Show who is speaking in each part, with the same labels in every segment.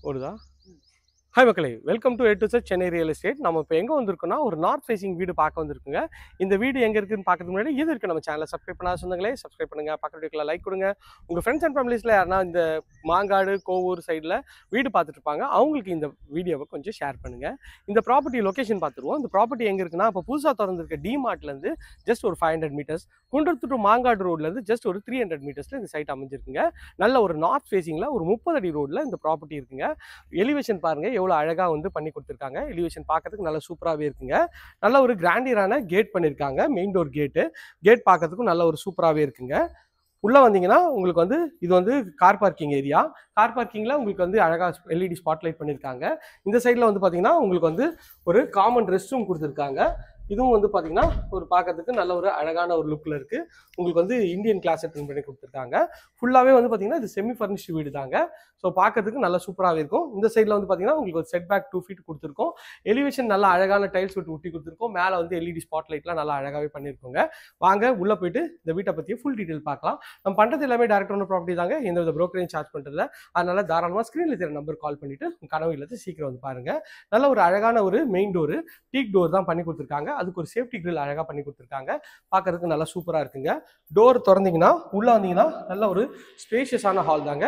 Speaker 1: ஓடுதா? ஹாய் மக்களே, welcome to A to Z Chennai real estate. நம்ம இப்போ எங்கே வந்திருக்கோம்னா ஒரு நார்த் ஃபேசிங் வீடு பார்க்க வந்திருக்குங்க. இந்த வீடு எங்கே இருக்குன்னு பார்க்கறதுக்கு முன்னாடி இது இருக்கு நம்ம சேனலை சப்ஸ்கிரைப் பண்ணாத சொந்தங்களே சப்ஸ்கிரைப் பண்ணுங்க, பக்கத்து வீட்டில் லைக் கொடுங்க. உங்கள் ஃப்ரெண்ட்ஸ் அண்ட் ஃபேமிலிஸில் யாருன்னா இந்த மாங்காடு கோவூர் சைடில் வீடு பார்த்துட்டு இருப்பாங்க, அவங்களுக்கு இந்த வீடியோவை கொஞ்சம் ஷேர் பண்ணுங்க. இந்த ப்ராப்பர்ட்டி லொகேஷன் பார்த்துருவோம். இந்த ப்ராப்பர்ட்டி எங்கே இருக்குன்னா இப்போ புதுசாக திறந்திருக்க டிமார்ட்லேருந்து ஜஸ்ட் ஒரு 500 மீட்டர்ஸ், குன்றத்தூர் டு மாங்காடு ரோட்லேருந்து ஜஸ்ட் ஒரு 300 மீட்டர்ஸில் இந்த சைட் அமைஞ்சிருக்குங்க. நல்ல ஒரு நார்த் ஃபேசிங்கில் ஒரு 30 அடி ரோடில் இந்த ப்ராப்பர்ட்டி இருக்குங்க. எலிவேஷன் பாருங்க எவ்வளோ அழகாக வந்து பண்ணி கொடுத்துருக்காங்க. எலிவேஷன் பார்க்கறதுக்கு நல்லா சூப்பராகவே இருக்குங்க. நல்ல ஒரு கிராண்டியரான கேட் பண்ணியிருக்காங்க. மெயின் டோர் கேட் பார்க்கறதுக்கும் நல்ல ஒரு சூப்பராகவே இருக்குங்க. உள்ளே வந்தீங்கன்னா உங்களுக்கு வந்து இது வந்து கார் பார்க்கிங் ஏரியா. கார் பார்க்கிங்கில் உங்களுக்கு வந்து அழகாக எல்இடி ஸ்பாட்லைட் பண்ணியிருக்காங்க. இந்த சைடில் வந்து பார்த்தீங்கன்னா உங்களுக்கு வந்து ஒரு காமன் ரெஸ்ட் ரூம் கொடுத்துருக்காங்க. இதுவும் வந்து பார்த்தீங்கன்னா ஒரு பார்க்கறதுக்கு நல்ல ஒரு அழகான ஒரு லுக்கில் இருக்குது. உங்களுக்கு வந்து இந்தியன் கிளாஸ் ட்ரிம் பண்ணி கொடுத்துருக்காங்க. ஃபுல்லாகவே வந்து பார்த்தீங்கன்னா இது செமி ஃபர்னிஷ்டு வீடு தாங்க. ஸோ பார்க்கறதுக்கு நல்லா சூப்பராகவே இருக்கும். இந்த சைடில் வந்து பார்த்தீங்கன்னா உங்களுக்கு ஒரு செட் பேக் 2 feet கொடுத்துருக்கோம். எலிவேஷன் நல்லா அழகான டைல்ஸ் விட்டு ஒட்டி கொடுத்துருக்கோம். மேலே வந்து எல்இடி ஸ்பாட்லைட்லாம் நல்லா அழகாகவே பண்ணியிருக்கோங்க. வாங்க உள்ளே போயிட்டு இந்த வீட்டை பற்றிய ஃபுல் டீட்டெயில் பார்க்கலாம். நம்ம பண்ணுறது எல்லாமே டேரக்ட் ஒன்று ப்ராப்பர்ட்டி தாங்க, எந்த வித ப்ரோக்கரையும் சார்ஜ் பண்ணுறதில்ல. அதனால தாராளமாக ஸ்க்ரீனில் தெரிய நம்பர் கால் பண்ணிவிட்டு உங்கள் கனவு இல்லத்தை சீக்கிரம் வந்து பாருங்கள். நல்ல ஒரு அழகான ஒரு மெயின் டோரு, டீக் டோர் தான் பண்ணி கொடுத்துருக்காங்க. அதுக்கு ஒரு சேஃப்டி கிரில் அழகாக பண்ணி கொடுத்துருக்காங்க. பார்க்கறதுக்கு நல்லா சூப்பராக இருக்குங்க. டோர் திறந்தீங்கன்னா உள்ளே வந்தீங்கன்னா நல்ல ஒரு ஸ்பேஷியஸான ஹால் தாங்க.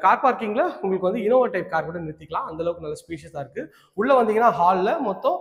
Speaker 1: கார் பார்க்கிங்கில் உங்களுக்கு வந்து இனோவா டைப் கார் கூட நிறுத்திக்கலாம், அந்தளவுக்கு நல்ல ஸ்பேஷியஸாக இருக்குது. உள்ளே வந்தீங்கன்னா ஹாலில் மொத்தம்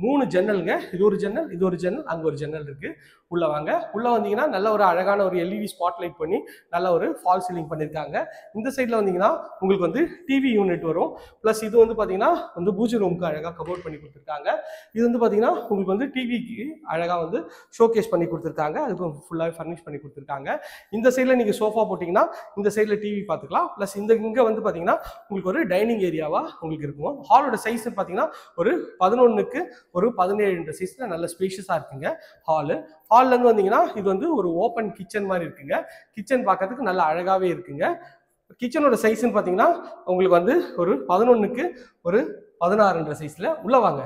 Speaker 1: 3 ஜன்னலுங்க. இது ஒரு ஜன்னல், இது ஒரு ஜன்னல், அங்கே ஒரு ஜன்னல் இருக்குது. உள்ளே வாங்க. உள்ளே வந்தீங்கன்னா நல்ல ஒரு அழகான ஒரு எல்இடி ஸ்பாட்லைட் பண்ணி நல்ல ஒரு ஃபால் சீலிங் பண்ணியிருக்காங்க. இந்த சைடில் வந்தீங்கன்னா உங்களுக்கு வந்து டிவி யூனிட் வரும். ப்ளஸ் இது வந்து பார்த்தீங்கன்னா வந்து பூஜை ரூமுக்கு அழகாக கபோர்ட் பண்ணி கொடுத்துருக்காங்க. இது வந்து பார்த்தீங்கன்னா உங்களுக்கு வந்து டிவிக்கு அழகாக வந்து ஷோகேஸ் பண்ணி கொடுத்துருக்காங்க. அதுக்கு ஃபுல்லாக ஃபர்னிஷ் பண்ணி கொடுத்துருக்காங்க. இந்த சைடில் நீங்கள் சோஃபா போட்டிங்கன்னா இந்த சைடில் டிவி பார்த்துக்கலாம். ப்ளஸ் இங்கே வந்து பார்த்தீங்கன்னா உங்களுக்கு ஒரு டைனிங் ஏரியாவாக உங்களுக்கு இருக்கும். ஹாலோட சைஸ் பார்த்தீங்கன்னா ஒரு 11க்கு ஒரு 17 சைஸில் நல்ல ஸ்பேஷியஸாக இருக்குங்க ஹால்லேருந்து வந்தீங்கன்னா இது வந்து ஒரு ஓப்பன் கிச்சன் மாதிரி இருக்குங்க. கிச்சன் பார்க்கறதுக்கு நல்லா அழகாகவே இருக்குங்க. கிச்சனோட சைஸ்ன்னு பார்த்தீங்கன்னா உங்களுக்கு வந்து ஒரு 11க்கு ஒரு 16 சைஸில் உள்ள வாங்க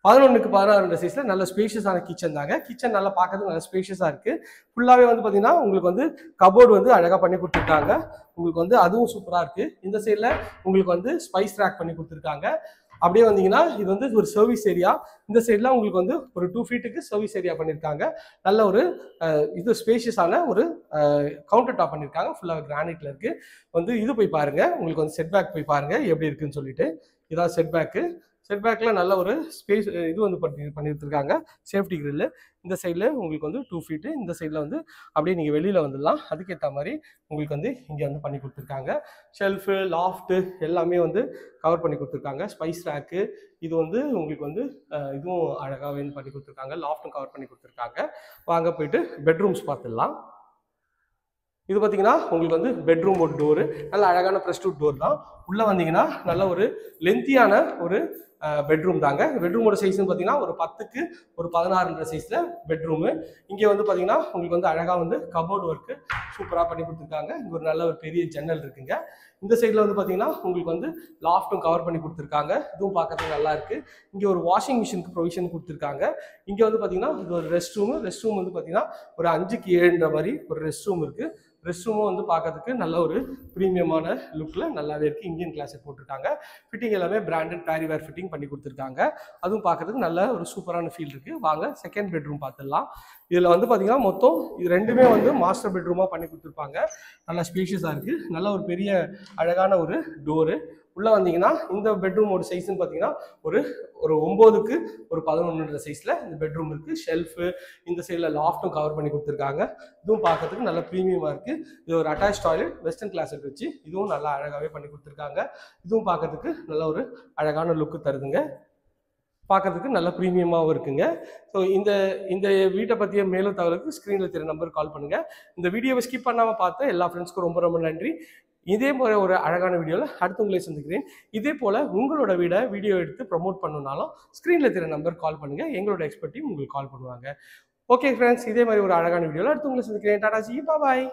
Speaker 1: 11க்கு 16 சைஸில் நல்ல ஸ்பேஷியஸான கிச்சன் தாங்க. கிச்சன் நல்லா பார்க்கறதுக்கு நல்ல ஸ்பேஷியஸாக இருக்குது. ஃபுல்லாகவே வந்து பார்த்தீங்கன்னா உங்களுக்கு வந்து கபோர்டு வந்து அழகாக பண்ணி கொடுத்துருக்காங்க. உங்களுக்கு வந்து அதுவும் சூப்பராக இருக்குது. இந்த சைடில் உங்களுக்கு வந்து ஸ்பைஸ் ரேக் பண்ணி கொடுத்துருக்காங்க. அப்படியே வந்தீங்கன்னா இது வந்து ஒரு சர்வீஸ் ஏரியா. இந்த சைடில் உங்களுக்கு வந்து ஒரு 2 feetக்கு சர்வீஸ் ஏரியா பண்ணியிருக்காங்க. நல்ல ஒரு இது ஸ்பேஷியஸான ஒரு கவுண்டர் டாப் பண்ணியிருக்காங்க. ஃபுல்லாக கிரானைட்டில் இருக்குது. வந்து இது போய் பாருங்கள், உங்களுக்கு வந்து செட் பேக் போய் பாருங்கள் எப்படி இருக்குன்னு சொல்லிட்டு. இதான் செட் பேக்கில் நல்ல ஒரு ஸ்பேஸ் இது வந்து பண்ணியிருக்காங்க, சேஃப்டி கிரில். இந்த சைடில் உங்களுக்கு வந்து 2 feet, இந்த சைடில் வந்து அப்படியே நீங்கள் வெளியில் வந்துடலாம். அதுக்கேற்ற மாதிரி உங்களுக்கு வந்து இங்கே வந்து பண்ணி கொடுத்துருக்காங்க. ஷெல்ஃபு, லாஃப்ட்டு எல்லாமே வந்து கவர் பண்ணி கொடுத்துருக்காங்க. ஸ்பைஸ் ரேக்கு இது வந்து உங்களுக்கு வந்து இதுவும் அழகாகவே பண்ணி கொடுத்துருக்காங்க. லாஃப்ட்டும் கவர் பண்ணி கொடுத்துருக்காங்க. வாங்க போயிட்டு பெட்ரூம்ஸ் பார்த்துடலாம். இது பார்த்தீங்கன்னா உங்களுக்கு வந்து பெட்ரூம் ஒரு டோரு, நல்ல அழகான ப்ரெஸ்டூட் டோர் தான். உள்ளே வந்தீங்கன்னா நல்ல ஒரு லென்த்தியான ஒரு பெட்ரூம் தாங்க. பெட்ரூமோட சைஸ்ன்னு பார்த்தீங்கன்னா ஒரு 10க்கு ஒரு 16 சைஸில் பெட்ரூமு. இங்கே வந்து பார்த்தீங்கன்னா உங்களுக்கு வந்து அழகாக வந்து கபோர்டு ஒர்க்கு சூப்பராக பண்ணி கொடுத்துருக்காங்க. இங்கே ஒரு நல்ல ஒரு பெரிய ஜன்னல் இருக்குங்க. இந்த சைடில் வந்து பார்த்தீங்கன்னா உங்களுக்கு வந்து லாஃப்ட்டும் கவர் பண்ணி கொடுத்துருக்காங்க. இதுவும் பார்க்கறதுக்கு நல்லா இருக்குது. இங்கே ஒரு வாஷிங் மிஷினுக்கு ப்ரொவிஷன் கொடுத்துருக்காங்க. இங்கே வந்து பார்த்தீங்கன்னா இது ஒரு ரெஸ்ட் ரூம் வந்து பார்த்தீங்கன்னா ஒரு 5க்கு 7 மாதிரி ஒரு ரெஸ்ட் ரூம் இருக்குது. ரெஸ்ட் ரூமும் வந்து பார்க்கறதுக்கு நல்ல ஒரு ப்ரீமியமான லுக்கில் நல்லாவே இருக்குது. இந்தியன் கிளாஸை போட்டிருக்காங்க. ஃபிட்டிங் எல்லாமே பிராண்டட் பேரிவேர் ஃபிட்டிங் பண்ணி கொடுத்துருக்காங்க. அதுவும் பார்க்கறதுக்கு நல்ல ஒரு சூப்பரான ஃபீல் இருக்குது. வாங்க செகண்ட் பெட்ரூம் பார்த்துடலாம். இதில் வந்து பார்த்தீங்கன்னா மொத்தம் இது ரெண்டுமே வந்து மாஸ்டர் பெட்ரூமாக பண்ணி கொடுத்துருப்பாங்க. நல்லா ஸ்பேஷியஸாக இருக்குது. நல்ல ஒரு பெரிய அழகான ஒரு டோரு. உள்ளே வந்தீங்கன்னா இந்த பெட்ரூமோட சைஸ்ன்னு பார்த்தீங்கன்னா ஒரு 9க்கு ஒரு 11 சைஸில் இந்த பெட்ரூம் இருக்குது. ஷெல்ஃபு இந்த சைடில் லாஃப்ட்டும் கவர் பண்ணி கொடுத்துருக்காங்க. இதுவும் பார்க்கறதுக்கு நல்ல ப்ரீமியமாக இருக்குது. இது ஒரு அட்டாச் டாய்லெட் வெஸ்டர்ன் கிளாஸுக்கு வச்சு இதுவும் நல்லா அழகாகவே பண்ணி கொடுத்துருக்காங்க. இதுவும் பார்க்கறதுக்கு நல்ல ஒரு அழகான லுக்கு தருதுங்க. பார்க்கறதுக்கு நல்ல ப்ரீமியமாகவும் இருக்குங்க. ஸோ இந்த வீட்டை பற்றிய மேலும் தகவலுக்கு ஸ்க்ரீனில் தெரிய நம்பருக்கு கால் பண்ணுங்கள். இந்த வீடியோவை ஸ்கிப் பண்ணாமல் பார்த்த எல்லா ஃப்ரெண்ட்ஸ்க்கும் ரொம்ப ரொம்ப நன்றி. இதே போல ஒரு அழகான வீடியோவில் அடுத்து உங்களை சந்திக்கிறேன். இதே போல் உங்களோட வீடியோ எடுத்து ப்ரமோட் பண்ணணுன்னாலும் ஸ்க்ரீனில் தெரிய நம்பர் கால் பண்ணுங்கள். எங்களோட எக்ஸ்பர்ட் டீம் உங்களுக்கு கால் பண்ணுவாங்க. ஓகே ஃப்ரெண்ட்ஸ், இதே மாதிரி ஒரு அழகான வீடியோவில் அடுத்து உங்களை சந்திக்கிறேன். Tata, C you, bye.